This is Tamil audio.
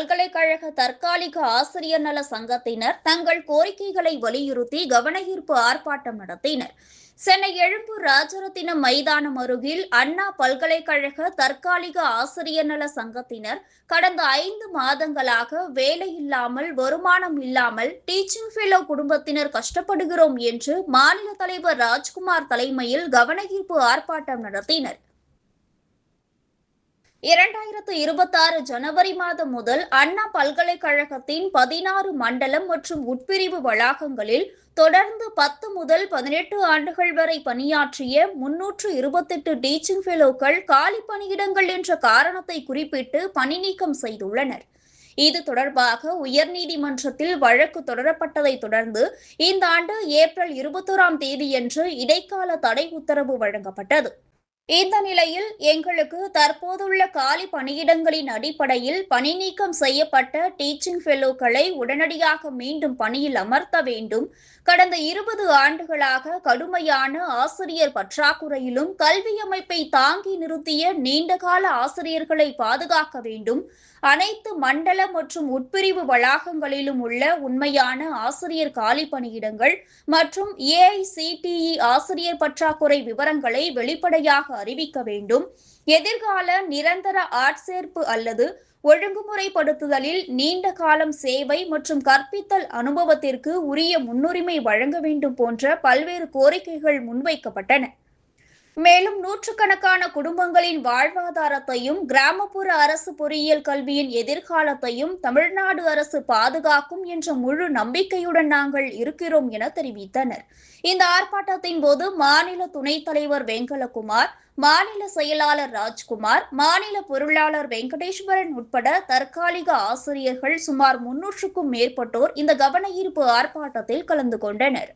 பல்கலைக்கழக தற்காலிக ஆசிரியர் நல சங்கத்தினர் தங்கள் கோரிக்கைகளை வலியுறுத்தி கவனஈர்ப்பு ஆர்ப்பாட்டம் நடத்தினர். சென்னை எழும்பூர் ராஜரத்தினம் மைதானம் அருகில் அண்ணா பல்கலைக்கழக தற்காலிக ஆசிரியர் நல சங்கத்தினர் கடந்த 5 மாதங்களாக வேலையில்லாமல், வருமானம் இல்லாமல் டீச்சிங் ஃபெலோ குடும்பத்தினர் கஷ்டப்படுகிறோம் என்று மாநில தலைவர் ராஜ்குமார் தலைமையில் கவனஈர்ப்பு ஆர்ப்பாட்டம் நடத்தினர். 2026 ஜனவரி மாதம் முதல் அண்ணா பல்கலைக்கழகத்தின் 16 மண்டலம் மற்றும் உட்பிரிவு வளாகங்களில் தொடர்ந்து 10 முதல் 18 ஆண்டுகள் வரை பணியாற்றிய 328 டீச்சிங் ஃபெலோக்கள் காலி பணியிடங்கள் என்ற காரணத்தை குறிப்பிட்டு பணி நீக்கம் செய்துள்ளனர். இது தொடர்பாக உயர்நீதிமன்றத்தில் வழக்கு தொடரப்பட்டதை தொடர்ந்து இந்த ஆண்டு ஏப்ரல் 21ஆம் தேதியன்று இடைக்கால தடை உத்தரவு வழங்கப்பட்டது. இந்த நிலையில் எங்களுக்கு தற்போதுள்ள காலி பணியிடங்களின் அடிப்படையில் பணி நீக்கம் செய்யப்பட்ட டீச்சிங் ஃபெலோக்களை உடனடியாக மீண்டும் பணியில் அமர்த்த வேண்டும். கடந்த 20 ஆண்டுகளாக கடுமையான ஆசிரியர் பற்றாக்குறையிலும் கல்வி அமைப்பை தாங்கி நிறுத்திய நீண்டகால ஆசிரியர்களை பாதுகாக்க வேண்டும். அனைத்து மண்டல மற்றும் உட்பிரிவு வளாகங்களிலும் உள்ள உண்மையான ஆசிரியர் காலி பணியிடங்கள் மற்றும் AICTE ஆசிரியர் பற்றாக்குறை விவரங்களை வெளிப்படையாக அறிவிக்க வேண்டும். எதிர்கால நிரந்தர ஆட்சேர்ப்பு அல்லது ஒழுங்குமுறைப்படுத்துதலில் நீண்ட காலம் சேவை மற்றும் கற்பித்தல் அனுபவத்திற்கு உரிய முன்னுரிமை வழங்க வேண்டும் போன்ற பல்வேறு கோரிக்கைகள் முன்வைக்கப்பட்டன. மேலும் நூற்றுக்கணக்கான குடும்பங்களின் வாழ்வாதாரத்தையும் கிராமப்புற அரசு பொறியியல் கல்வியின் எதிர்காலத்தையும் தமிழ்நாடு அரசு பாதுகாக்கும் என்ற முழு நம்பிக்கையுடன் நாங்கள் இருக்கிறோம் என தெரிவித்தனர். இந்த ஆர்ப்பாட்டத்தின் போது மாநில துணைத் தலைவர் வெங்கலகுமார், மாநில செயலாளர் ராஜ்குமார், மாநில பொருளாளர் வெங்கடேஸ்வரன் உட்பட தற்காலிக ஆசிரியர்கள் சுமார் 300க்கும் மேற்பட்டோர் இந்த கவனஈர்ப்பு ஆர்ப்பாட்டத்தில் கலந்து கொண்டனர்.